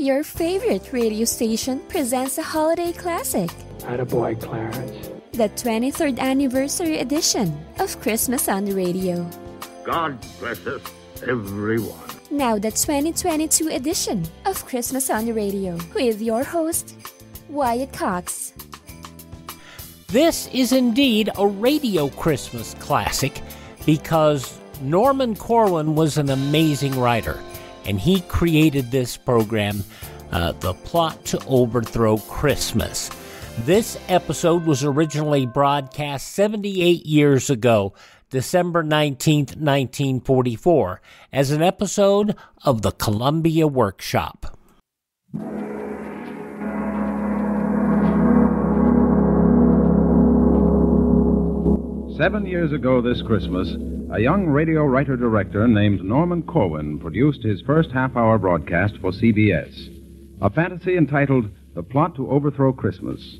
Your favorite radio station presents a holiday classic. Attaboy, Clarence. The 23rd anniversary edition of Christmas on the Radio. God bless us, everyone. Now the 2022 edition of Christmas on the Radio with your host, Wyatt Cox. This is indeed a radio Christmas classic because Norman-Corwin was an amazing writer, and he created this program, the-plot-to-overthrow-christmas. This episode was originally broadcast 78 years ago, December 19th, 1944, as an episode of the Columbia Workshop. 7 years ago this Christmas, a young radio writer-director named Norman Corwin produced his first half-hour broadcast for CBS, a fantasy entitled The Plot to Overthrow Christmas.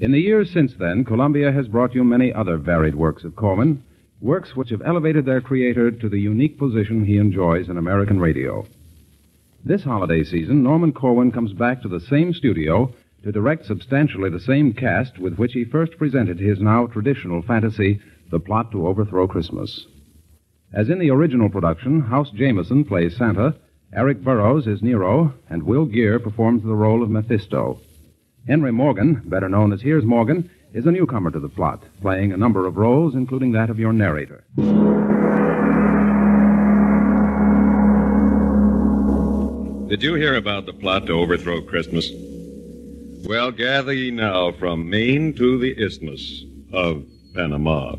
In the years since then, Columbia has brought you many other varied works of Corwin, works which have elevated their creator to the unique position he enjoys in American radio. This holiday season, Norman Corwin comes back to the same studio to direct substantially the same cast with which he first presented his now traditional fantasy, The Plot to Overthrow Christmas. As in the original production, House Jameson plays Santa, Eric Burroughs is Nero, and Will Geer performs the role of Mephisto. Henry Morgan, better known as Here's Morgan, is a newcomer to the plot, playing a number of roles, including that of your narrator. Did you hear about the plot to overthrow Christmas? Well, gather ye now from Maine to the Isthmus of Panama,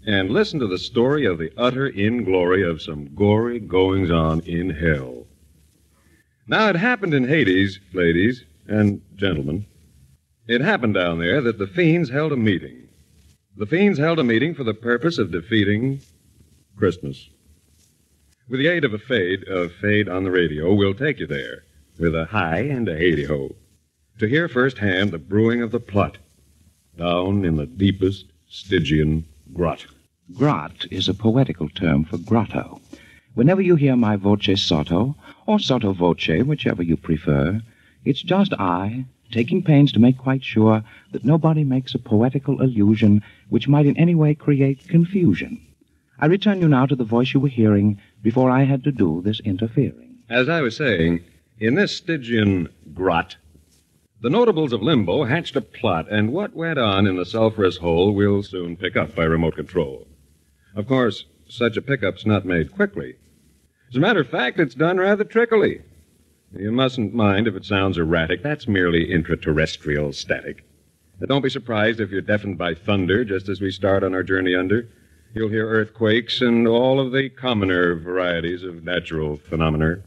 and listen to the story of the utter inglory of some gory goings-on in hell. Now, it happened in Hades, ladies and gentlemen. It happened down there that the fiends held a meeting. The fiends held a meeting for the purpose of defeating Christmas. With the aid of a fade on the radio, we'll take you there with a hi and a hey-ho to hear firsthand the brewing of the plot down in the deepest Stygian grot. Grot is a poetical term for grotto. Whenever you hear my voce sotto, or sotto voce, whichever you prefer, it's just I, taking pains to make quite sure that nobody makes a poetical allusion which might in any way create confusion. I return you now to the voice you were hearing before I had to do this interfering. As I was saying, in this Stygian grot, the notables of Limbo hatched a plot, and what went on in the sulphurous hole we'll soon pick up by remote control. Of course, such a pickup's not made quickly. As a matter of fact, it's done rather trickily. You mustn't mind if it sounds erratic. That's merely intraterrestrial static. But don't be surprised if you're deafened by thunder just as we start on our journey under. You'll hear earthquakes and all of the commoner varieties of natural phenomena.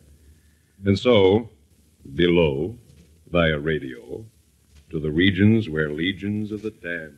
And so, below, via radio, to the regions where legions of the damned.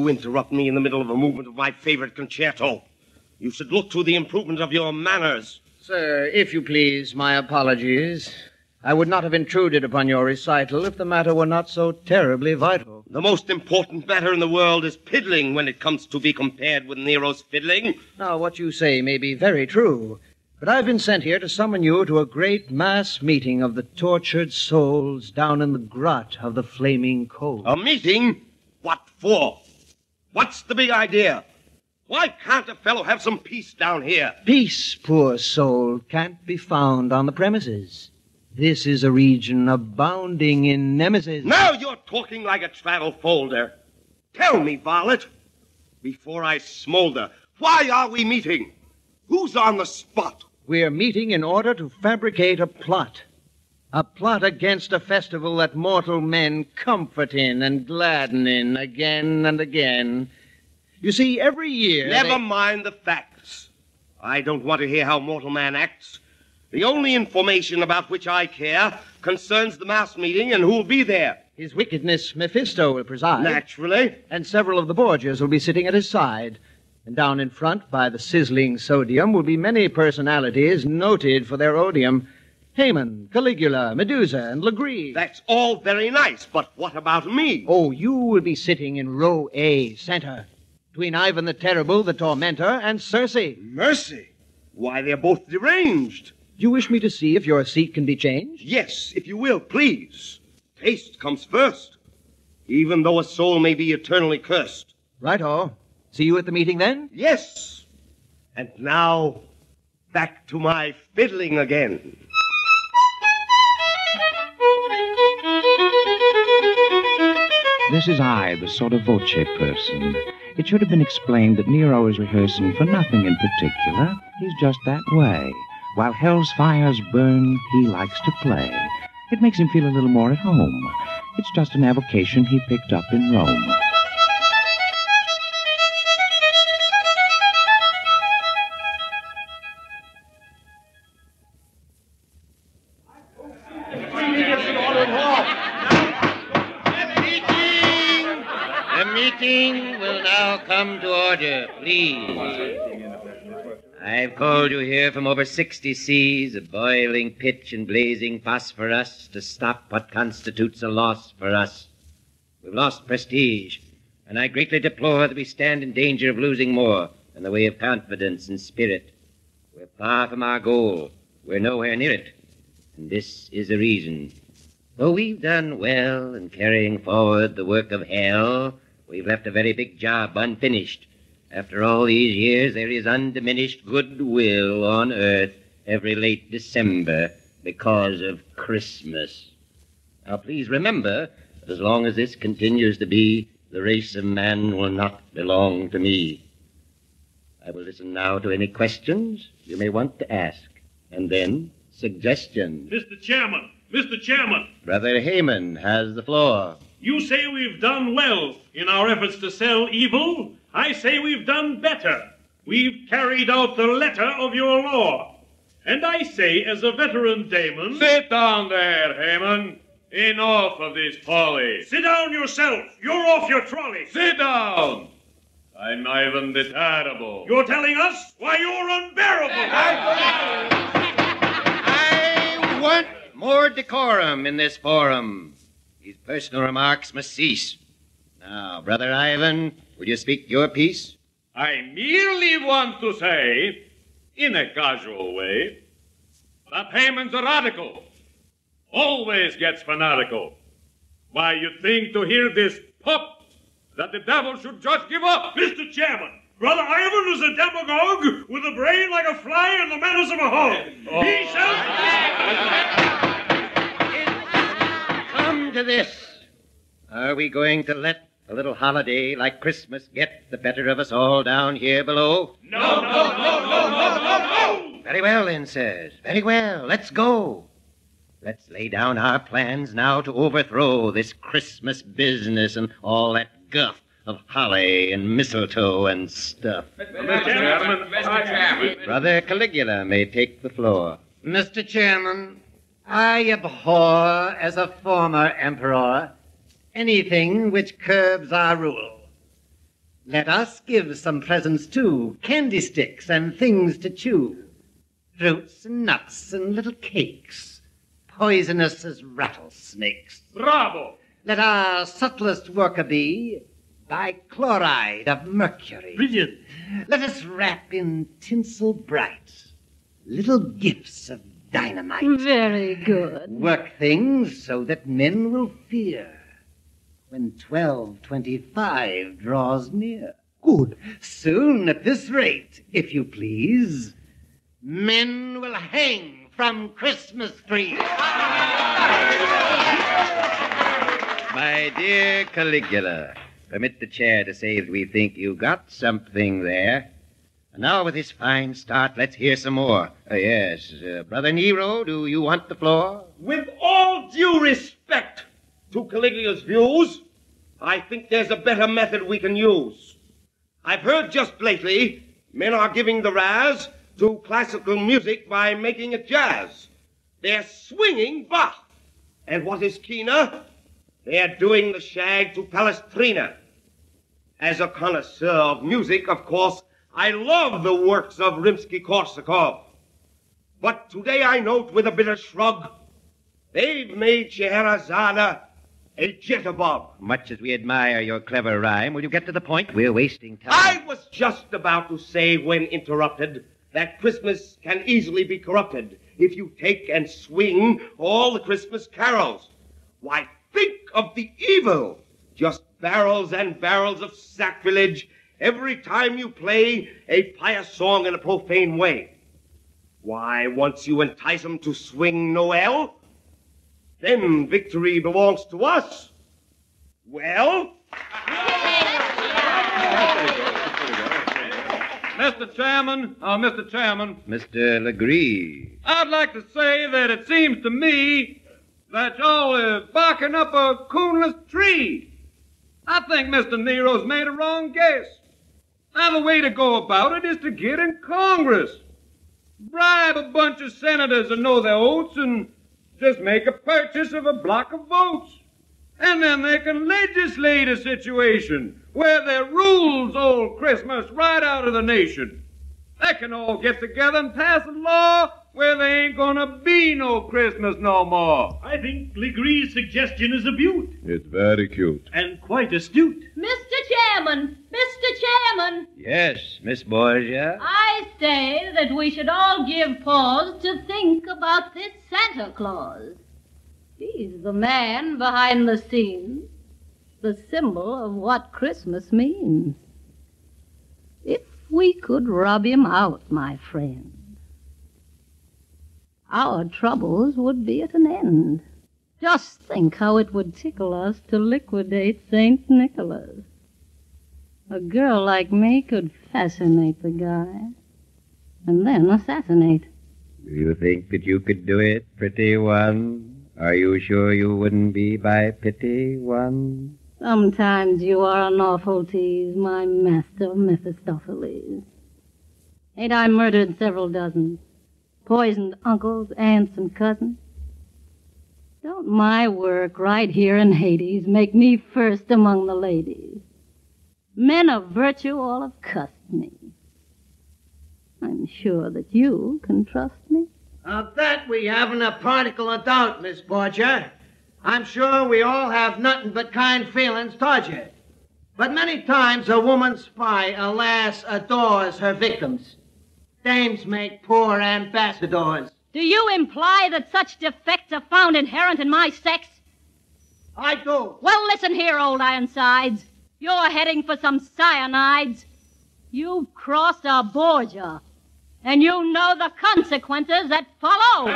Interrupt me in the middle of a movement of my favorite concerto. You should look to the improvement of your manners. Sir, if you please, my apologies. I would not have intruded upon your recital if the matter were not so terribly vital. The most important matter in the world is piddling when it comes to be compared with Nero's fiddling. Now, what you say may be very true, but I've been sent here to summon you to a great mass meeting of the tortured souls down in the grot of the flaming coal. A meeting? What for? What's the big idea? Why can't a fellow have some peace down here? Peace, poor soul, can't be found on the premises. This is a region abounding in nemesis. Now you're talking like a travel folder. Tell me, varlet, before I smolder, why are we meeting? Who's on the spot? We're meeting in order to fabricate a plot. A plot against a festival that mortal men comfort in and gladden in again and again. You see, every year... Never mind the facts. I don't want to hear how mortal man acts. The only information about which I care concerns the mass meeting and who'll be there. His wickedness, Mephisto, will preside. Naturally. And several of the Borgias will be sitting at his side. And down in front, by the sizzling sodium, will be many personalities noted for their odium. Haman, Caligula, Medusa, and Legree. That's all very nice, but what about me? Oh, you will be sitting in row A, center, between Ivan the Terrible, the Tormentor, and Circe. Mercy! Why, they're both deranged. Do you wish me to see if your seat can be changed? Yes, if you will, please. Taste comes first, even though a soul may be eternally cursed. Right-o. See you at the meeting, then? Yes. And now, back to my fiddling again. This is I, the sotto voce person. It should have been explained that Nero is rehearsing for nothing in particular. He's just that way. While hell's fires burn, he likes to play. It makes him feel a little more at home. It's just an avocation he picked up in Rome. The meeting will now come to order, please. I've called you here from over 60 seas of boiling pitch and blazing phosphorus to stop what constitutes a loss for us. We've lost prestige, and I greatly deplore that we stand in danger of losing more in the way of confidence and spirit. We're far from our goal. We're nowhere near it. And this is the reason. Though we've done well in carrying forward the work of hell, we've left a very big job unfinished. After all these years, there is undiminished goodwill on earth every late December because of Christmas. Now, please remember that as long as this continues to be, the race of man will not belong to me. I will listen now to any questions you may want to ask, and then suggestions. Mr. Chairman. Brother Haman has the floor. You say we've done well in our efforts to sell evil. I say we've done better. We've carried out the letter of your law. And I say, as a veteran Damon... Sit down there, Haman. Enough of this folly. Sit down yourself. You're off your trolley. Sit down. I'm Ivan the Terrible. You're telling us? Why, you're unbearable. I want more decorum in this forum. These personal remarks must cease. Now, Brother Ivan, will you speak your piece? I merely want to say, in a casual way, that Haman's a radical. Always gets fanatical. Why, you'd think to hear this pop that the devil should just give up. Mr. Chairman, Brother Ivan is a demagogue with a brain like a fly and the manners of a hog. Oh. He shall... Come to this. Are we going to let a little holiday like Christmas get the better of us all down here below? No. Very well, then, sirs. Very well. Let's go. Let's lay down our plans now to overthrow this Christmas business and all that guff of holly and mistletoe and stuff. Mr. Chairman. Brother Caligula may take the floor. Mr. Chairman, I abhor, as a former emperor, anything which curbs our rule. Let us give some presents, too, candy sticks and things to chew, fruits and nuts and little cakes, poisonous as rattlesnakes. Bravo! Let our subtlest worker be bichloride of mercury. Brilliant. Let us wrap in tinsel bright little gifts of dynamite. Very good. Work things so that men will fear when 12:25 draws near. Good. Soon, at this rate, if you please, men will hang from Christmas trees. My dear Caligula, permit the chair to say that we think you got something there. And now, with this fine start, let's hear some more. Yes, Brother Nero, do you want the floor? With all due respect to Caligula's views, I think there's a better method we can use. I've heard just lately men are giving the razz to classical music by making it jazz. They're swinging Bach. And what is keener, they're doing the shag to Palestrina. As a connoisseur of music, of course, I love the works of Rimsky-Korsakov. But today I note with a bitter shrug, they've made Scheherazade a jitterbug. Much as we admire your clever rhyme, will you get to the point? We're wasting time. I was just about to say, when interrupted, that Christmas can easily be corrupted if you take and swing all the Christmas carols. Why, think of the evil! Just barrels and barrels of sacrilege every time you play a pious song in a profane way. Why, once you entice them to swing Noel, then victory belongs to us. Well? Mr. Chairman, Mr. Legree. I'd like to say that it seems to me that y'all are barking up a coonless tree. I think Mr. Nero's made a wrong guess. Now, the way to go about it is to get in Congress. Bribe a bunch of senators that know their oaths and just make a purchase of a block of votes. And then they can legislate a situation where there rules old Christmas right out of the nation. They can all get together and pass a law where there ain't gonna be no Christmas no more. I think Legree's suggestion is a beaut. It's very cute. And quite astute. Mr. Chairman! Mr. Chairman! Yes, Miss Borgia. I say that we should all give pause to think about this Santa Claus. He's the man behind the scenes, the symbol of what Christmas means. If we could rub him out, my friend, our troubles would be at an end. Just think how it would tickle us to liquidate St. Nicholas. A girl like me could fascinate the guy and then assassinate. Do you think that you could do it, pretty one? Are you sure you wouldn't be by pity, one? Sometimes you are an awful tease, my master Mephistopheles. Ain't I murdered several dozens? Poisoned uncles, aunts, and cousins? Don't my work right here in Hades make me first among the ladies? Men of virtue all have cussed me. I'm sure that you can trust me. Of that we haven't a particle of doubt, Miss Borgia. I'm sure we all have nothing but kind feelings towards you. But many times a woman spy, alas, adores her victims. Dames make poor ambassadors. Do you imply that such defects are found inherent in my sex? I do. Well, listen here, old Ironsides. You're heading for some cyanides. You've crossed a Borgia, and you know the consequences that follow.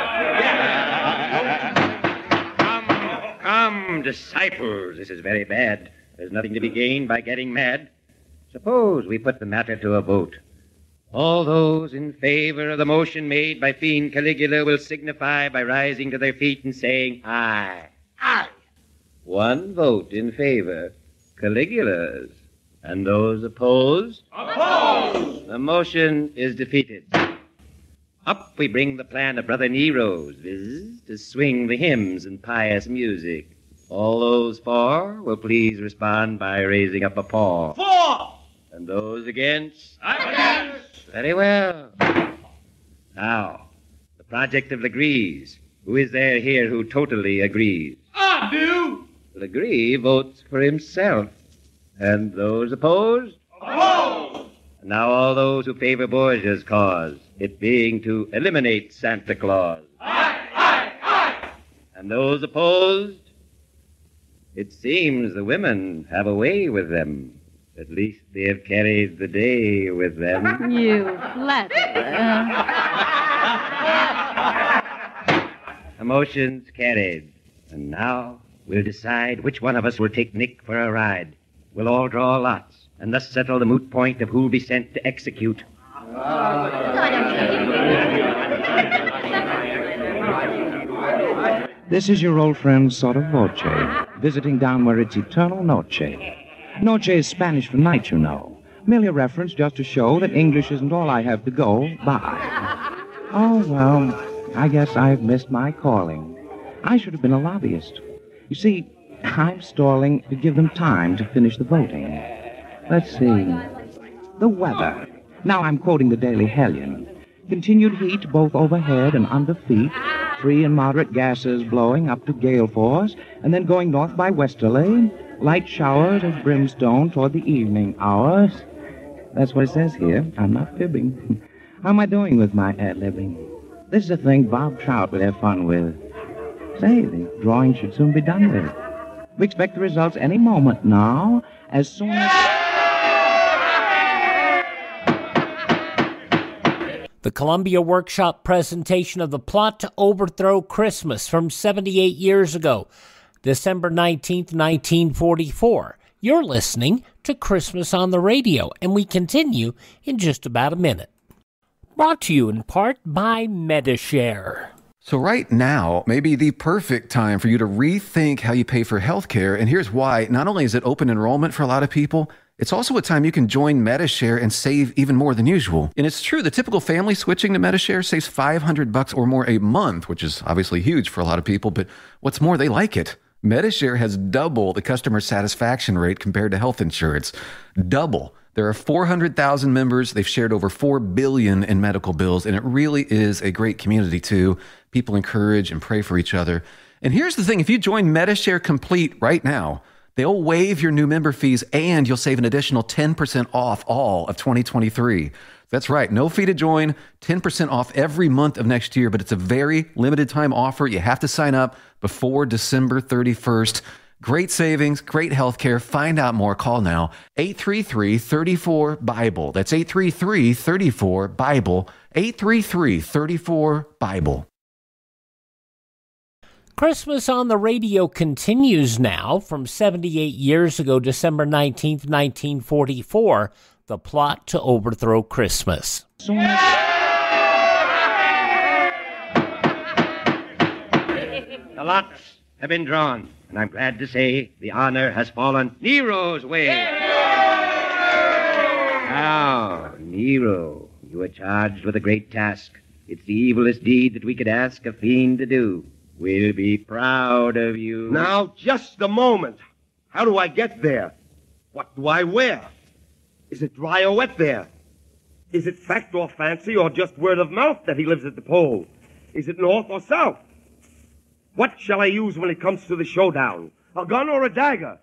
Come, disciples, this is very bad. There's nothing to be gained by getting mad. Suppose we put the matter to a vote. All those in favor of the motion made by Fiend Caligula will signify by rising to their feet and saying, aye. Aye. One vote in favor, Caligula's. And those opposed? Opposed! The motion is defeated. Up we bring the plan of Brother Nero's, viz., to swing the hymns and pious music. All those for will please respond by raising up a paw. For! And those against? Against! Very well. Now, the project of Legree's. Who is there here who totally agrees? I do! Legree votes for himself. And those opposed? Opposed! And now all those who favor Borgia's cause, it being to eliminate Santa Claus. Aye, aye, aye! And those opposed? It seems the women have a way with them. At least they have carried the day with them. You flatterer. The motion's carried. And now we'll decide which one of us will take Nick for a ride. We'll all draw lots, and thus settle the moot point of who'll be sent to execute. This is your old friend Sotto Voce, visiting down where it's eternal noche. Noche is Spanish for night, you know. Merely a reference just to show that English isn't all I have to go by. Oh, well, I guess I've missed my calling. I should have been a lobbyist. You see, I'm stalling to give them time to finish the voting. Let's see. The weather. Now I'm quoting the Daily Hellion. Continued heat both overhead and under feet. Free and moderate gases blowing up to gale force, and then going north by westerly. Light showers of brimstone toward the evening hours. That's what it says here. I'm not fibbing. How am I doing with my ad-libbing? This is a thing Bob Trout would have fun with. Say, the drawing should soon be done with. We expect the results any moment now, as soon as... The Columbia Workshop presentation of The Plot to Overthrow Christmas from 78 years ago, December 19th, 1944. You're listening to Christmas on the Radio, and we continue in just about a minute. Brought to you in part by Medishare. So right now may be the perfect time for you to rethink how you pay for healthcare, and here's why. Not only is it open enrollment for a lot of people, it's also a time you can join Medishare and save even more than usual. And it's true, the typical family switching to Medishare saves $500 or more a month, which is obviously huge for a lot of people, but what's more, they like it. Medishare has double the customer satisfaction rate compared to health insurance. Double. There are 400,000 members. They've shared over $4 billion in medical bills, and it really is a great community, too. People encourage and pray for each other. And here's the thing. If you join Medishare Complete right now, they'll waive your new member fees, and you'll save an additional 10% off all of 2023. That's right. No fee to join, 10% off every month of next year, but it's a very limited time offer. You have to sign up before December 31st. Great savings, great health care. Find out more. Call now. 833-34-BIBLE. That's 833-34-BIBLE. 833-34-BIBLE. Christmas on the Radio continues now from 78 years ago, December 19th, 1944. The Plot to Overthrow Christmas. The lots have been drawn, and I'm glad to say the honor has fallen Nero's way. Now, Nero, you are charged with a great task. It's the evilest deed that we could ask a fiend to do. We'll be proud of you. Now, just a moment. How do I get there? What do I wear? Is it dry or wet there? Is it fact or fancy or just word of mouth that he lives at the pole? Is it north or south? What shall I use when it comes to the showdown? A gun or a dagger?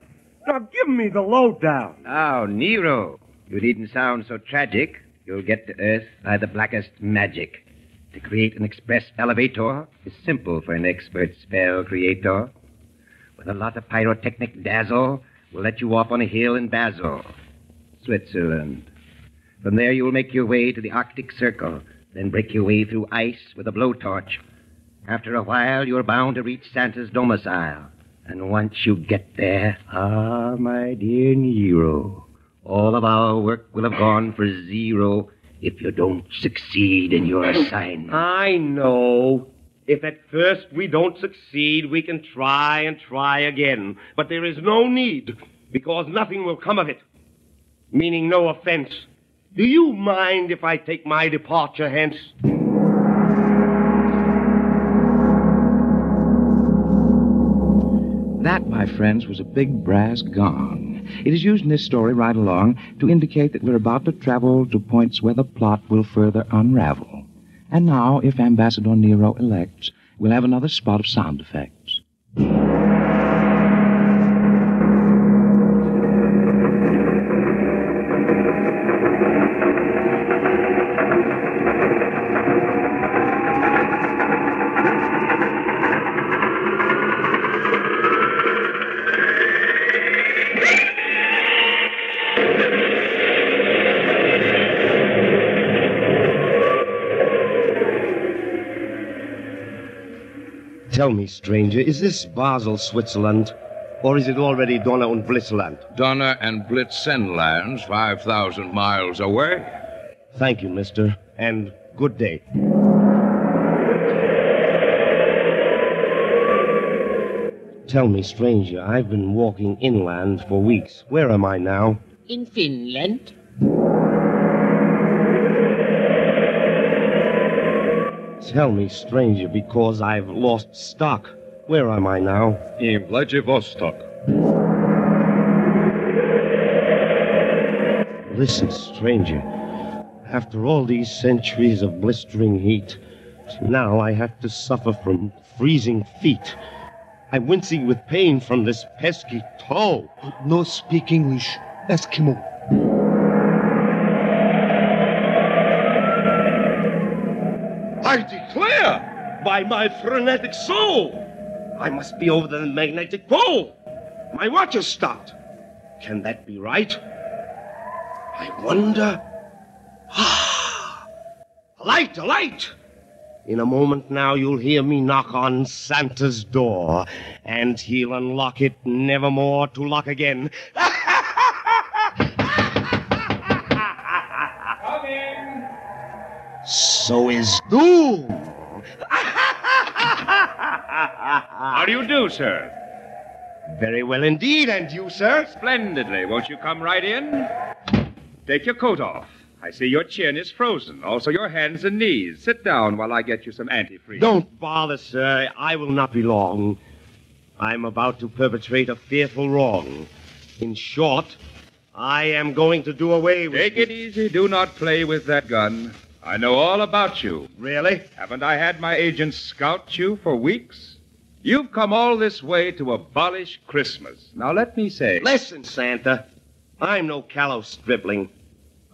Now, give me the lowdown. Now, Nero, you needn't sound so tragic. You'll get to Earth by the blackest magic. To create an express elevator is simple for an expert spell creator. With a lot of pyrotechnic dazzle, we'll let you off on a hill in Basel, Switzerland. From there you'll make your way to the Arctic Circle, then break your way through ice with a blowtorch. After a while, you're bound to reach Santa's domicile. And once you get there, my dear Nero, all of our work will have gone for zero if you don't succeed in your assignment. I know. If at first we don't succeed, we can try and try again. But there is no need, because nothing will come of it. Meaning no offense. Do you mind if I take my departure hence? That, my friends, was a big brass gong. It is used in this story right along to indicate that we're about to travel to points where the plot will further unravel. And now, if Ambassador Nero elects, we'll have another spot of sound effects. Tell me, stranger, is this Basel, Switzerland, or is it already Donner und Blitzland? Donner and Blitzen lands 5,000 miles away. Thank you, mister, and good day. Tell me, stranger, I've been walking inland for weeks. Where am I now? In Finland. Tell me, stranger, because I've lost stock. Where am I now? In Vladivostok. Listen, stranger. After all these centuries of blistering heat, now I have to suffer from freezing feet. I'm wincing with pain from this pesky toe. No speak English, Eskimo. I declare, by my frenetic soul, I must be over the magnetic pole. My watch has stopped. Can that be right? I wonder. A light, a light! In a moment now you'll hear me knock on Santa's door, and he'll unlock it nevermore to lock again. Coming! So is doom! How do you do, sir? Very well indeed, and you, sir? Splendidly. Won't you come right in? Take your coat off. I see your chin is frozen. Also your hands and knees. Sit down while I get you some antifreeze. Don't bother, sir. I will not be long. I'm about to perpetrate a fearful wrong. In short, I am going to do away with... Take it easy. Do not play with that gun. I know all about you. Really? Haven't I had my agents scout you for weeks? You've come all this way to abolish Christmas. Now let me say... Listen, Santa. I'm no callow stripling.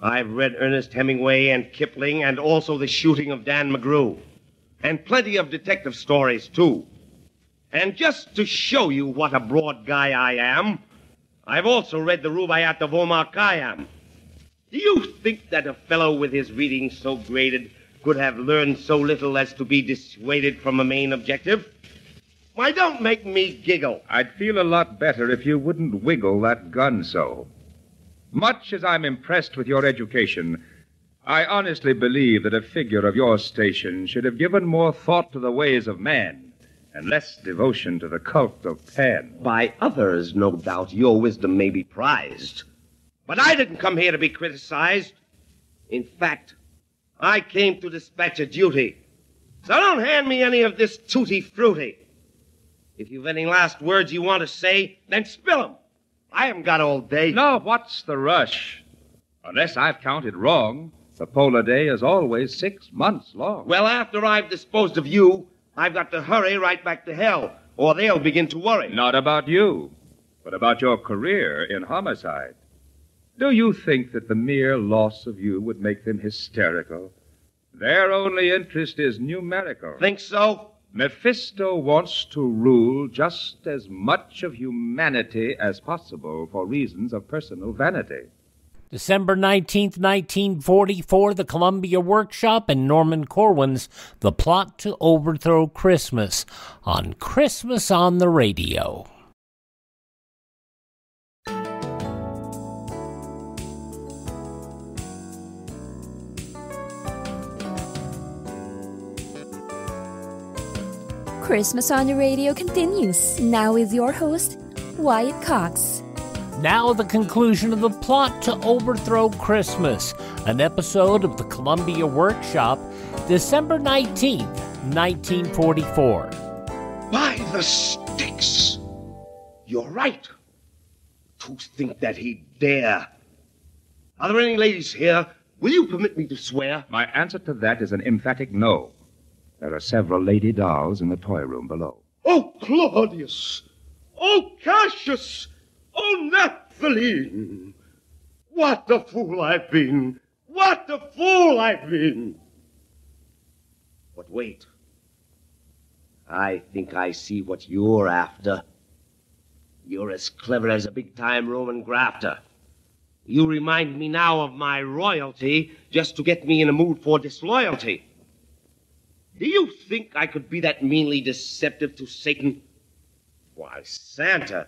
I've read Ernest Hemingway and Kipling and also The Shooting of Dan McGrew. And plenty of detective stories, too. And just to show you what a broad guy I am, I've also read the Rubaiyat of Omar Khayyam. Do you think that a fellow with his reading so graded could have learned so little as to be dissuaded from a main objective? Why, don't make me giggle. I'd feel a lot better if you wouldn't wiggle that gun so. Much as I'm impressed with your education, I honestly believe that a figure of your station should have given more thought to the ways of man and less devotion to the cult of Pan. By others, no doubt, your wisdom may be prized. But I didn't come here to be criticized. In fact, I came to dispatch a duty. So don't hand me any of this tutti-frutti. If you've any last words you want to say, then spill 'em. I haven't got all day. No, what's the rush? Unless I've counted wrong, the polar day is always 6 months long. Well, after I've disposed of you, I've got to hurry right back to hell, or they'll begin to worry. Not about you, but about your career in homicide. Do you think that the mere loss of you would make them hysterical? Their only interest is numerical. Think so? Mephisto wants to rule just as much of humanity as possible for reasons of personal vanity. December 19th, 1944, the Columbia Workshop and Norman Corwin's The Plot to Overthrow Christmas on Christmas on the Radio. Christmas on the Radio continues, now with your host, Wyatt Cox. Now the conclusion of The Plot to Overthrow Christmas, an episode of the Columbia Workshop, December 19th, 1944. By the sticks! You're right. To think that he'd dare. Are there any ladies here? Will you permit me to swear? My answer to that is an emphatic no. There are several lady dolls in the toy room below. Oh, Claudius! Oh, Cassius! Oh, Naphthaline! What a fool I've been! What a fool I've been! But wait. I think I see what you're after. You're as clever as a big-time Roman grafter. You remind me now of my royalty just to get me in a mood for disloyalty. Do you think I could be that meanly deceptive to Satan? Why, Santa,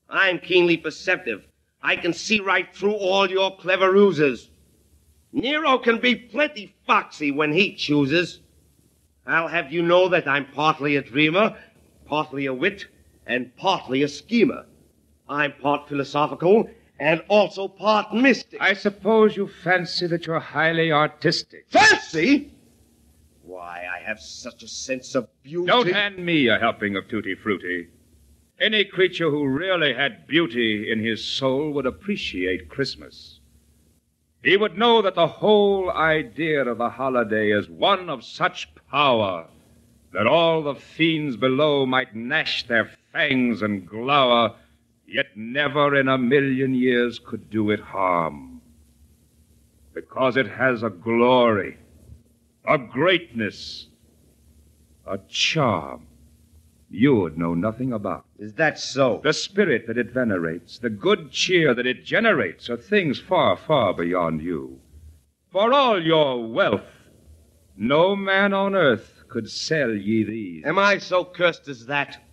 I'm keenly perceptive. I can see right through all your clever ruses. Nero can be plenty foxy when he chooses. I'll have you know that I'm partly a dreamer, partly a wit, and partly a schemer. I'm part philosophical and also part mystic. I suppose you fancy that you're highly artistic. Fancy? Why, I have such a sense of beauty. Don't hand me a helping of tutti frutti. Any creature who really had beauty in his soul would appreciate Christmas. He would know that the whole idea of the holiday is one of such power that all the fiends below might gnash their fangs and glower, yet never in a million years could do it harm. Because it has a glory, a greatness, a charm you would know nothing about. Is that so? The spirit that it venerates, the good cheer that it generates, are things far, far beyond you. For all your wealth, no man on earth could sell ye these. Am I so cursed as that?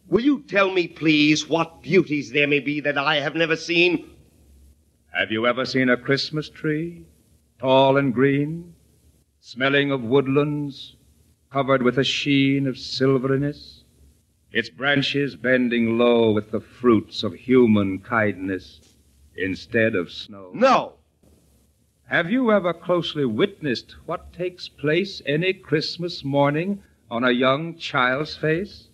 Will you tell me, please, what beauties there may be that I have never seen? Have you ever seen a Christmas tree, tall and green, smelling of woodlands, covered with a sheen of silveriness, its branches bending low with the fruits of human kindness instead of snow? No. Have you ever closely witnessed what takes place any Christmas morning on a young child's face?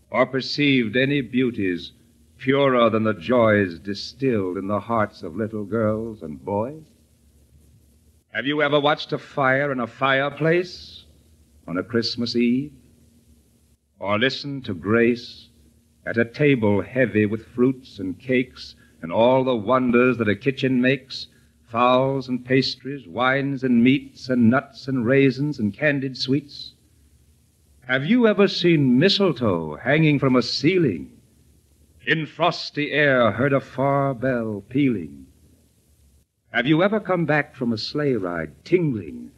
Or perceived any beauties purer than the joys distilled in the hearts of little girls and boys? Have you ever watched a fire in a fireplace on a Christmas Eve? Or listened to grace at a table heavy with fruits and cakes and all the wonders that a kitchen makes, fowls and pastries, wines and meats and nuts and raisins and candied sweets? Have you ever seen mistletoe hanging from a ceiling, in frosty air heard a far bell pealing? Have you ever come back from a sleigh ride tingling,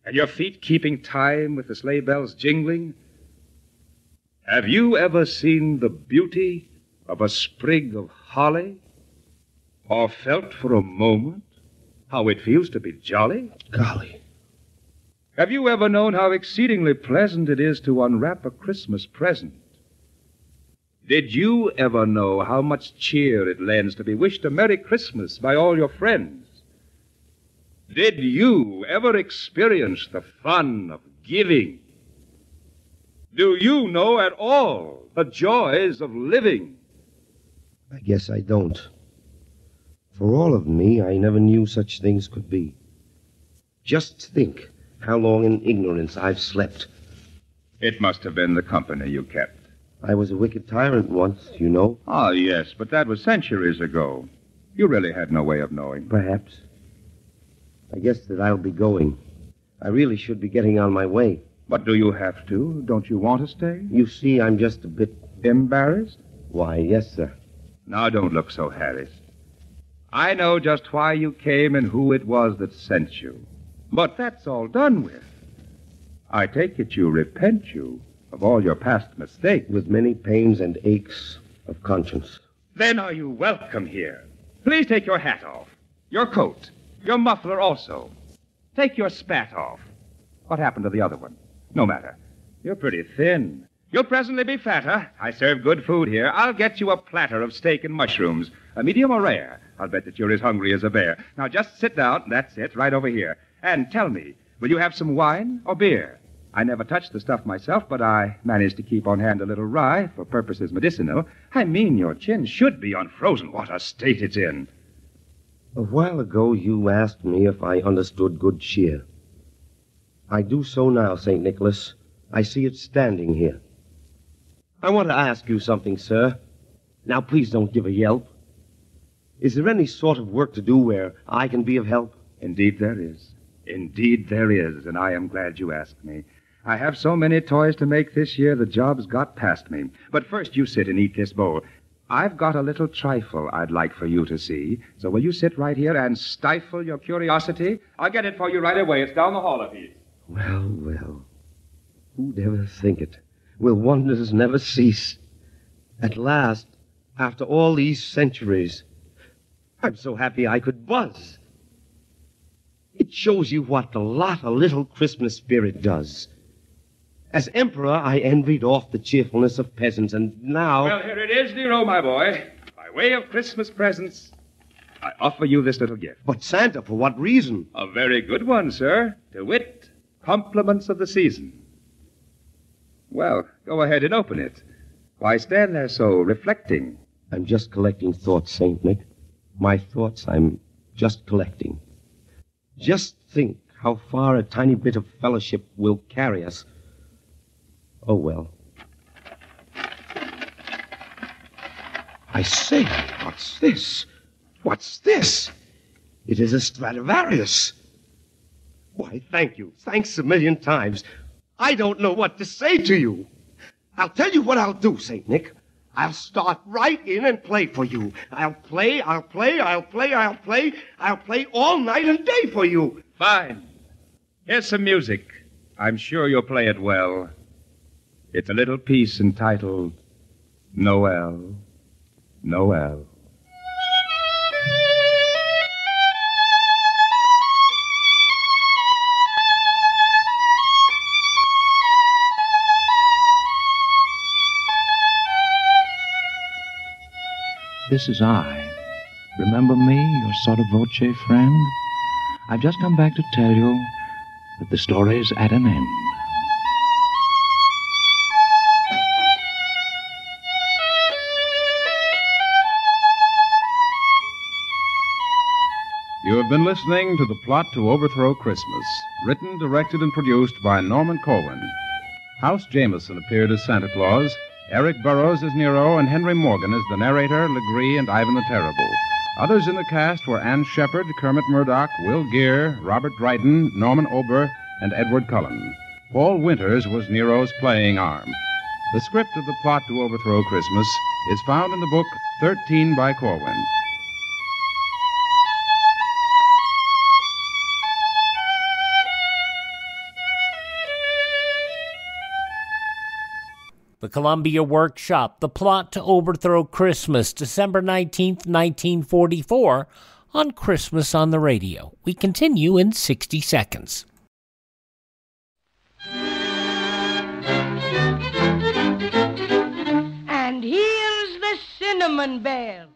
and your feet keeping time with the sleigh bells jingling? Have you ever seen the beauty of a sprig of holly, or felt for a moment how it feels to be jolly? Golly. Have you ever known how exceedingly pleasant it is to unwrap a Christmas present? Did you ever know how much cheer it lends to be wished a Merry Christmas by all your friends? Did you ever experience the fun of giving? Do you know at all the joys of living? I guess I don't. For all of me, I never knew such things could be. Just think how long in ignorance I've slept. It must have been the company you kept. I was a wicked tyrant once, you know. Ah, yes, but that was centuries ago. You really had no way of knowing. Perhaps. I guess that I'll be going. I really should be getting on my way. But do you have to? Don't you want to stay? You see, I'm just a bit... Embarrassed? Why, yes, sir. Now, don't look so harassed. I know just why you came and who it was that sent you. But that's all done with. I take it you repent you of all your past mistakes. With many pains and aches of conscience. Then are you welcome here. Please take your hat off, your coat, your muffler also. Take your spat off. What happened to the other one? No matter. You're pretty thin. You'll presently be fatter. I serve good food here. I'll get you a platter of steak and mushrooms. A medium or rare. I'll bet that you're as hungry as a bear. Now just sit down. That's it, right over here. And tell me, will you have some wine or beer? I never touched the stuff myself, but I managed to keep on hand a little rye for purposes medicinal. I mean, your chin should be unfrozen. What a state it's in. A while ago, you asked me if I understood good cheer. I do so now, St. Nicholas. I see it standing here. I want to ask you something, sir. Now, please don't give a yelp. Is there any sort of work to do where I can be of help? Indeed there is. Indeed there is, and I am glad you asked me. I have so many toys to make this year, the job's got past me. But first, you sit and eat this bowl. I've got a little trifle I'd like for you to see. So will you sit right here and stifle your curiosity? I'll get it for you right away. It's down the hall a piece. Well, well. Who'd ever think it? Will wonders never cease? At last, after all these centuries, I'm so happy I could buzz. It shows you what a lot a little Christmas spirit does. As emperor, I envied off the cheerfulness of peasants, and now... Well, here it is, Nero, my boy. By way of Christmas presents, I offer you this little gift. But Santa, for what reason? A very good one, sir. To wit, compliments of the season. Well, go ahead and open it. Why stand there so reflecting? I'm just collecting thoughts, St. Nick. My thoughts I'm just collecting. Just think how far a tiny bit of fellowship will carry us. Oh, well. I say, what's this? What's this? It is a Stradivarius. Why, thank you. Thanks a million times. I don't know what to say to you. I'll tell you what I'll do, St. Nick. I'll start right in and play for you. I'll play all night and day for you. Fine. Here's some music. I'm sure you'll play it well. It's a little piece entitled Noel, Noel. This is I. Remember me, your sotto voce friend? I've just come back to tell you that the story's at an end. You have been listening to The Plot to Overthrow Christmas, written, directed, and produced by Norman Corwin. House Jameson appeared as Santa Claus, Eric Burroughs as Nero, and Henry Morgan as the narrator, Legree, and Ivan the Terrible. Others in the cast were Ann Shepard, Kermit Murdoch, Will Geer, Robert Dryden, Norman Ober, and Edward Cullen. Paul Winters was Nero's playing arm. The script of The Plot to Overthrow Christmas is found in the book 13 by Corwin. The Columbia Workshop, The Plot to Overthrow Christmas, December 19th, 1944, on Christmas on the Radio. We continue in 60 seconds. And here's the Cinnamon Bear.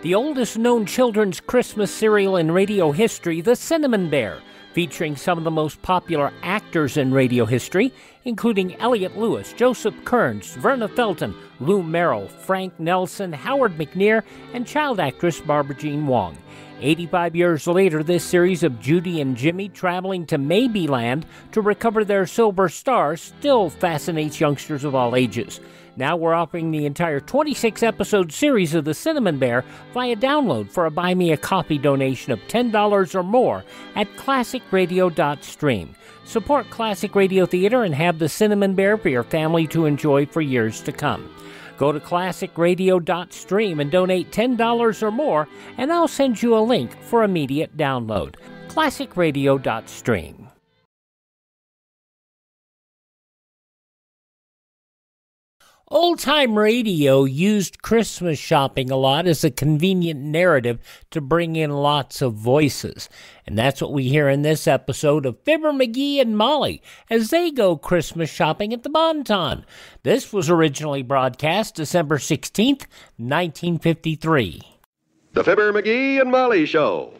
The oldest known children's Christmas serial in radio history, The Cinnamon Bear, featuring some of the most popular actors in radio history, including Elliot Lewis, Joseph Kearns, Verna Felton, Lou Merrill, Frank Nelson, Howard McNear, and child actress Barbara Jean Wong. 85 years later, this series of Judy and Jimmy traveling to Maybeland to recover their silver stars still fascinates youngsters of all ages. Now we're offering the entire 26-episode series of The Cinnamon Bear via download for a Buy Me a Coffee donation of $10 or more at classicradio.stream. Support Classic Radio Theater and have The Cinnamon Bear for your family to enjoy for years to come. Go to classicradio.stream and donate $10 or more, and I'll send you a link for immediate download. classicradio.stream. Old-time radio used Christmas shopping a lot as a convenient narrative to bring in lots of voices. And that's what we hear in this episode of Fibber McGee and Molly as they go Christmas shopping at the Bon-Ton. This was originally broadcast December 16th, 1953. The Fibber McGee and Molly Show.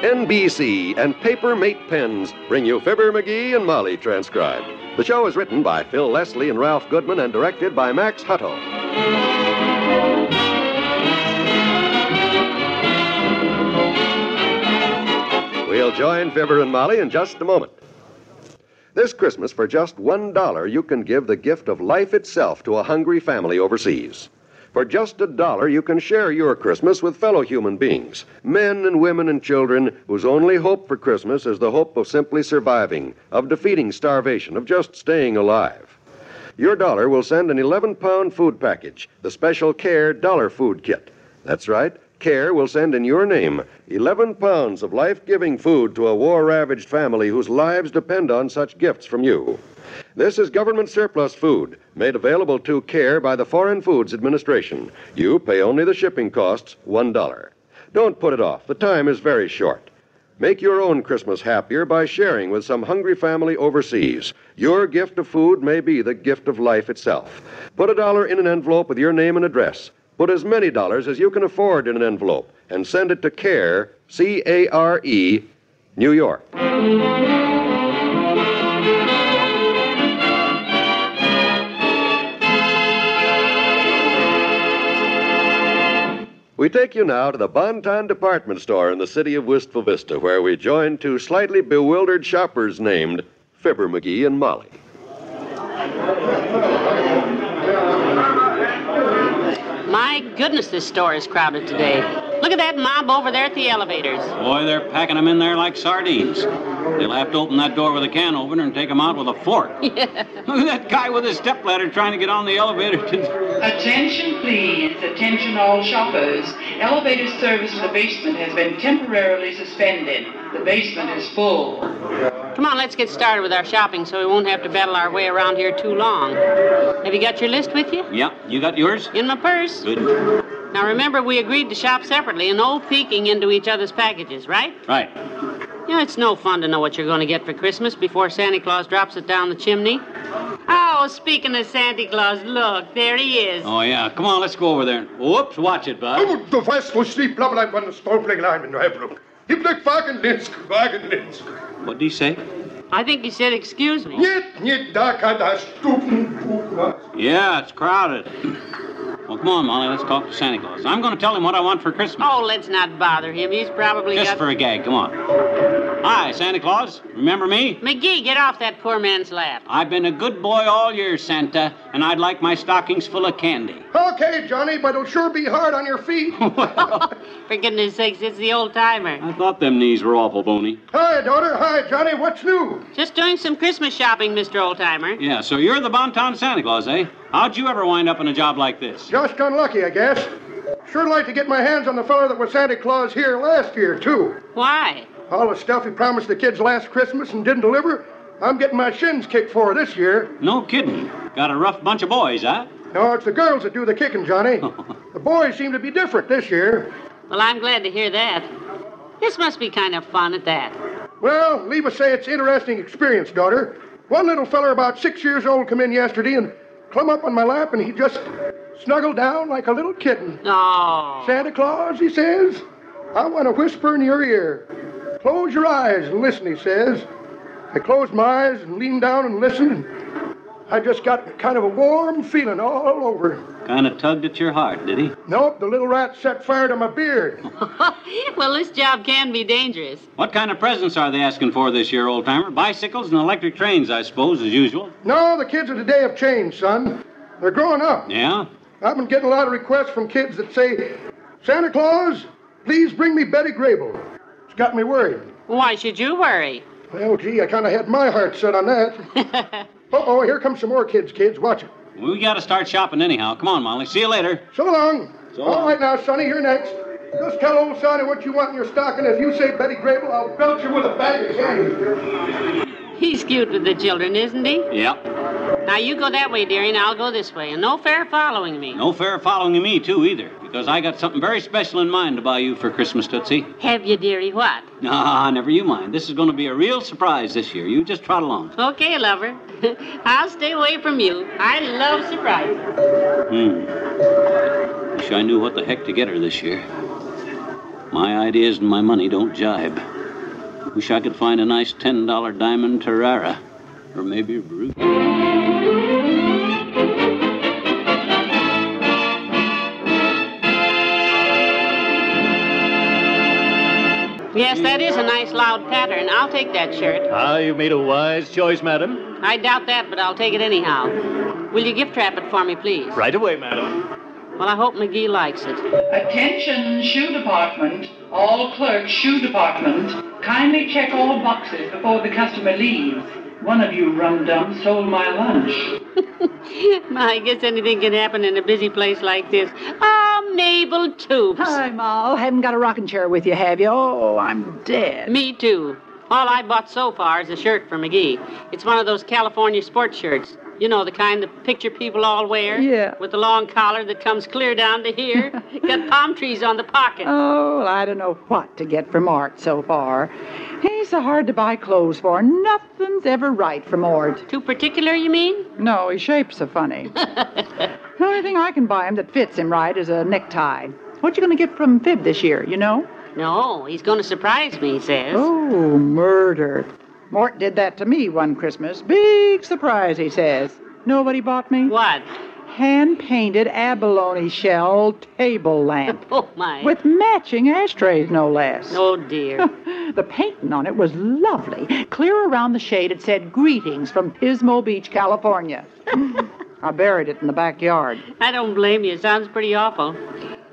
NBC and Paper Mate Pens bring you Fibber McGee and Molly transcribed. The show is written by Phil Leslie and Ralph Goodman and directed by Max Hutto. We'll join Fibber and Molly in just a moment. This Christmas, for just $1, you can give the gift of life itself to a hungry family overseas. For just $1, you can share your Christmas with fellow human beings, men and women and children whose only hope for Christmas is the hope of simply surviving, of defeating starvation, of just staying alive. Your dollar will send an 11-pound food package, the special CARE Dollar Food Kit. That's right, CARE will send in your name 11 pounds of life-giving food to a war-ravaged family whose lives depend on such gifts from you. This is government surplus food, made available to CARE by the Foreign Foods Administration. You pay only the shipping costs, $1. Don't put it off. The time is very short. Make your own Christmas happier by sharing with some hungry family overseas. Your gift of food may be the gift of life itself. Put $1 in an envelope with your name and address. Put as many dollars as you can afford in an envelope and send it to CARE, C-A-R-E, New York. We take you now to the Bonton department store in the city of Wistful Vista, where we join two slightly bewildered shoppers named Fibber McGee and Molly. My goodness, this store is crowded today. Look at that mob over there at the elevators. Boy, they're packing them in there like sardines. They'll have to open that door with a can opener and take them out with a fork. Yeah. Look at that guy with his stepladder trying to get on the elevator. Attention, please. Attention, all shoppers. Elevator service to the basement has been temporarily suspended. The basement is full. Come on, let's get started with our shopping so we won't have to battle our way around here too long. Have you got your list with you? Yeah, you got yours? In my purse. Good. Now remember, we agreed to shop separately and no peeking into each other's packages, right? Right. You know, it's no fun to know what you're going to get for Christmas before Santa Claus drops it down the chimney. Oh, speaking of Santa Claus, look, there he is. Oh, yeah. Come on, let's go over there. Whoops, watch it, bud. Du weißt, wo Stief bleibt an der Stolpflegelein, wenn du herflugst. Gib dich Wagenlinsk. What did he say? I think he said, excuse me. Nicht da kann das Stufen. Yeah, it's crowded. Well, come on, Molly, let's talk to Santa Claus. I'm going to tell him what I want for Christmas. Oh, let's not bother him. He's probably Just for a gag, come on. Hi, Santa Claus. Remember me? McGee, get off that poor man's lap. I've been a good boy all year, Santa, and I'd like my stockings full of candy. Okay, Johnny, but it'll sure be hard on your feet. For goodness sakes, it's the old timer. I thought them knees were awful bony. Hi, daughter. Hi, Johnny. What's new? Just doing some Christmas shopping, Mr. Oldtimer. Yeah, so you're the Bonton Santa Claus, eh? How'd you ever wind up in a job like this? Just unlucky, I guess. Sure like to get my hands on the fellow that was Santa Claus here last year, too. Why? All the stuff he promised the kids last Christmas and didn't deliver, I'm getting my shins kicked for this year. No kidding. Got a rough bunch of boys, huh? No, it's the girls that do the kicking, Johnny. The boys seem to be different this year. Well, I'm glad to hear that. This must be kind of fun at that. Well, leave us say it's an interesting experience, daughter. One little feller about 6 years old come in yesterday and clumb up on my lap, and he just snuggled down like a little kitten. Oh. Santa Claus, he says, I want to whisper in your ear. Close your eyes and listen, he says. I closed my eyes and leaned down and listened, and I just got kind of a warm feeling all over. Kind of tugged at your heart, did he? Nope, the little rat set fire to my beard. Well, this job can be dangerous. What kind of presents are they asking for this year, old-timer? Bicycles and electric trains, I suppose, as usual. No, the kids of today have changed, son. They're growing up. Yeah? I've been getting a lot of requests from kids that say, Santa Claus, please bring me Betty Grable. It's got me worried. Why should you worry? Well, gee, I kind of had my heart set on that. Uh-oh, here come some more kids. Watch it. We got to start shopping anyhow. Come on, Molly. See you later. So long. So long. All right now, Sonny, you're next. Just tell old Sonny what you want in your stocking. If you say Betty Grable, I'll belt you with a bag of candy. He's cute with the children, isn't he? Yep. Now, you go that way, dearie, and I'll go this way. And no fair following me. No fair following me, too, either. Because I got something very special in mind to buy you for Christmas, Tootsie. Have you, dearie? What? Ah, never you mind. This is going to be a real surprise this year. You just trot along. Okay, lover. I'll stay away from you. I love surprises. Wish I knew what the heck to get her this year. My ideas and my money don't jibe. Wish I could find a nice $10 diamond Tarara. Or maybe a brute. Yes, that is a nice loud pattern. I'll take that shirt. Ah, you made a wise choice, madam. I doubt that, but I'll take it anyhow. Will you gift wrap it for me, please? Right away, madam. Well, I hope McGee likes it. Attention, shoe department. All clerks, shoe department. Kindly check all boxes before the customer leaves. One of you rum-dums stole my lunch. I guess anything can happen in a busy place like this. Oh, Mabel Toops. Hi, Ma. Haven't got a rocking chair with you, have you? Oh, I'm dead. Me too. All I bought so far is a shirt for McGee. It's one of those California sports shirts. You know, the kind the picture people all wear? Yeah. With the long collar that comes clear down to here. Got palm trees on the pocket. Oh, well, I don't know what to get from Mort so far. He's so hard to buy clothes for. Nothing's ever right for Mort. Too particular, you mean? No, his shape's so funny. The only thing I can buy him that fits him right is a necktie. What you going to get from Fib this year, you know? No, he's going to surprise me, he says. Oh, murder. Mort did that to me one Christmas. Big surprise, he says. Know what he bought me? What? Hand-painted abalone shell table lamp. Oh, my. With matching ashtrays, no less. Oh, dear. The painting on it was lovely. Clear around the shade, it said, "Greetings from Pismo Beach, California." I buried it in the backyard. I don't blame you. It sounds pretty awful.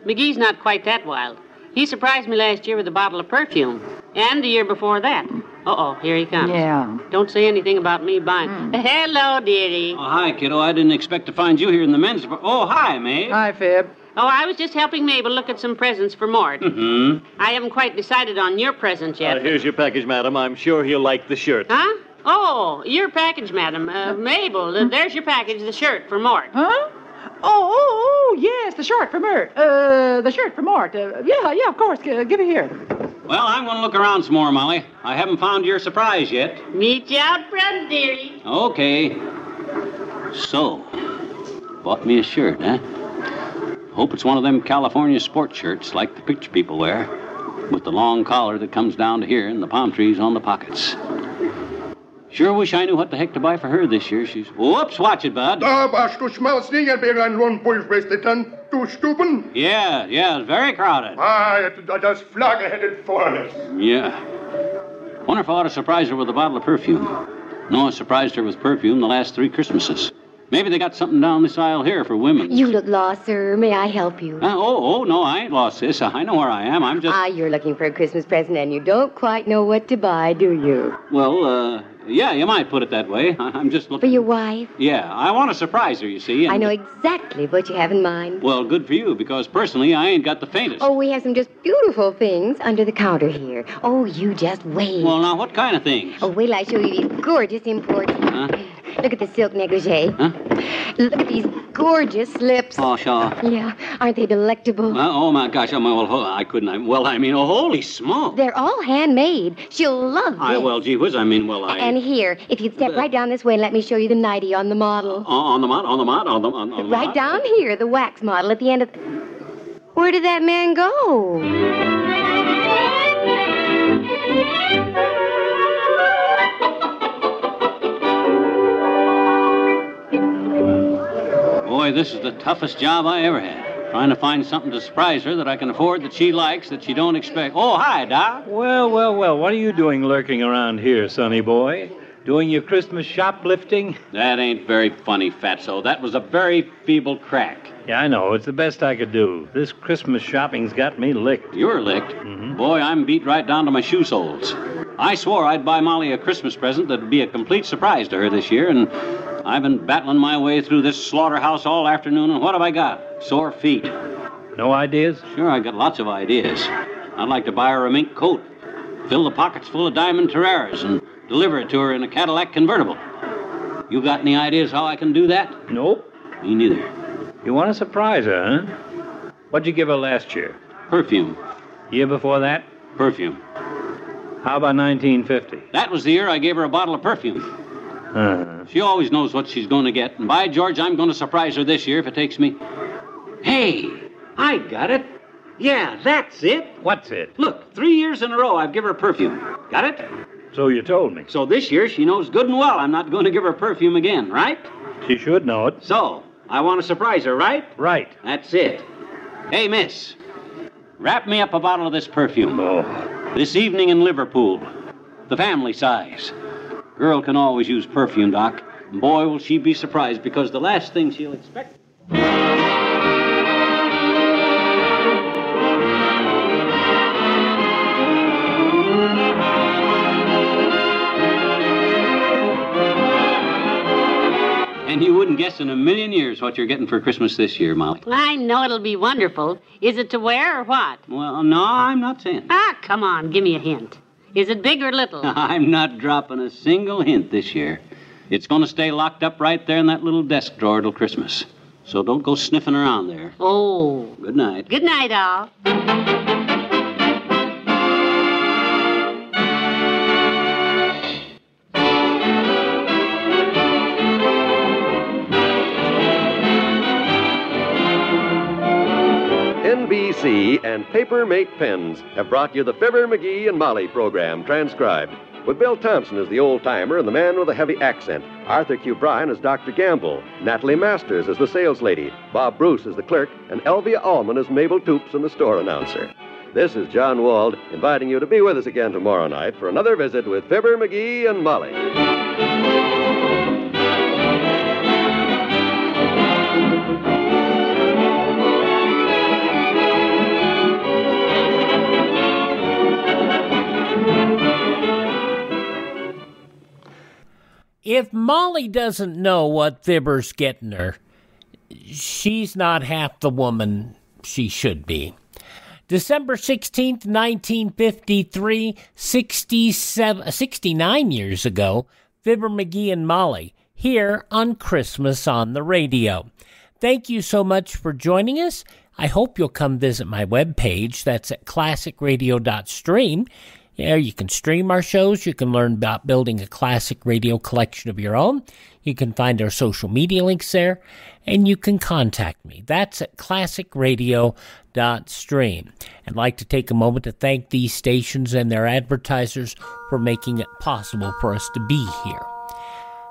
McGee's not quite that wild. He surprised me last year with a bottle of perfume. And the year before that. Uh-oh, here he comes. Yeah. Don't say anything about me buying. Hello, dearie. Oh, hi, kiddo. I didn't expect to find you here in the men's... Oh, hi, Maeve. Hi, Fib. Oh, I was just helping Mabel look at some presents for Mort. Mm-hmm. I haven't quite decided on your present yet. Here's your package, madam. I'm sure he'll like the shirt. Huh? Oh, your package, madam. Mabel, there's your package, the shirt for Mort. Huh? Oh, yes, the shirt for Mort. The shirt for Mort. Yeah, of course. Give it here. Well, I'm going to look around some more, Molly. I haven't found your surprise yet. Meet you out front, dearie. Okay. So, bought me a shirt, huh? Hope it's one of them California sports shirts like the picture people wear, with the long collar that comes down to here and the palm trees on the pockets. Sure wish I knew what the heck to buy for her this year. She's... Whoops, watch it, bud. Da warst du schmalzniger wegen Rundpulverstätten, du Stuben. Yeah, it's very crowded. Das Flagge hättet vorne. Yeah. Wonder if I ought to surprise her with a bottle of perfume. No, I surprised her with perfume the last 3 Christmases. Maybe they got something down this aisle here for women. You look lost, sir. May I help you? No, I ain't lost, sis. I know where I am. I'm just... You're looking for a Christmas present and you don't quite know what to buy, do you? Well, yeah, you might put it that way. I'm just looking... For your wife? Yeah, I want to surprise her, you see. I know exactly what you have in mind. Well, good for you, because personally, I ain't got the faintest. Oh, we have some just beautiful things under the counter here. Oh, you just wait. Well, now, what kind of things? Oh, wait till I show you these gorgeous imports. Huh? Look at the silk negligee. Huh? Look at these gorgeous slips. Oh, sure. Yeah, aren't they delectable? Oh, my gosh. I couldn't. Holy smoke. They're all handmade. She'll love this. Well, gee whiz, And here, if you'd step right down this way and let me show you the nightie on the model. On the model? Right down here, the wax model at the end of... Where did that man go? Boy, this is the toughest job I ever had. Trying to find something to surprise her that I can afford, that she likes, that she don't expect. Oh, hi, Doc. Well, what are you doing lurking around here, sonny boy? Doing your Christmas shoplifting? That ain't very funny, Fatso. That was a very feeble crack. Yeah, I know. It's the best I could do. This Christmas shopping's got me licked. You're licked? Mm-hmm. Boy, I'm beat right down to my shoe soles. I swore I'd buy Molly a Christmas present that'd be a complete surprise to her this year, and I've been battling my way through this slaughterhouse all afternoon, and what have I got? Sore feet. No ideas? Sure, I got lots of ideas. I'd like to buy her a mink coat, fill the pockets full of diamond Terraras, and deliver it to her in a Cadillac convertible. You got any ideas how I can do that? Nope. Me neither. You want to surprise her, huh? What'd you give her last year? Perfume. Year before that? Perfume. How about 1950? That was the year I gave her a bottle of perfume. She always knows what she's going to get. And by George, I'm going to surprise her this year if it takes me... Hey, I got it. Yeah, that's it. What's it? Look, 3 years in a row I've given her perfume. Got it? So you told me. So this year she knows good and well I'm not going to give her perfume again, right? She should know it. So, I want to surprise her, right? Right. That's it. Hey, miss, wrap me up a bottle of this perfume. Oh. This evening in Liverpool. The family size. Girl can always use perfume, Doc. And boy, will she be surprised, because the last thing she'll expect... And you wouldn't guess in a million years what you're getting for Christmas this year, Molly. I know it'll be wonderful. Is it to wear or what? Well, no, I'm not saying. Come on, give me a hint. Is it big or little? I'm not dropping a single hint this year. It's going to stay locked up right there in that little desk drawer till Christmas. So don't go sniffing around there. Oh. Good night. Good night, all. NBC and Paper-Mate Pens have brought you the Fibber McGee and Molly program, transcribed, with Bill Thompson as the old-timer and the man with a heavy accent, Arthur Q. Bryan as Dr. Gamble, Natalie Masters as the saleslady, Bob Bruce as the clerk, and Elvia Allman as Mabel Toops and the store announcer. This is John Wald inviting you to be with us again tomorrow night for another visit with Fibber McGee and Molly. If Molly doesn't know what Fibber's getting her, she's not half the woman she should be. December 16th, 1953, 69 years ago, Fibber McGee and Molly, here on Christmas on the Radio. Thank you so much for joining us. I hope you'll come visit my webpage. That's at classicradio.stream. Yeah, you can stream our shows. You can learn about building a classic radio collection of your own. You can find our social media links there, and you can contact me. That's at classicradio.stream. I'd like to take a moment to thank these stations and their advertisers for making it possible for us to be here.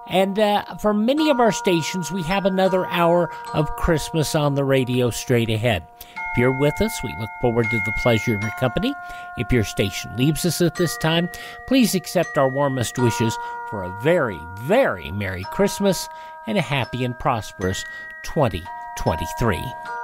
And for many of our stations, we have another hour of Christmas on the Radio straight ahead. If you're with us, we look forward to the pleasure of your company. If your station leaves us at this time, please accept our warmest wishes for a very, very Merry Christmas and a happy and prosperous 2023.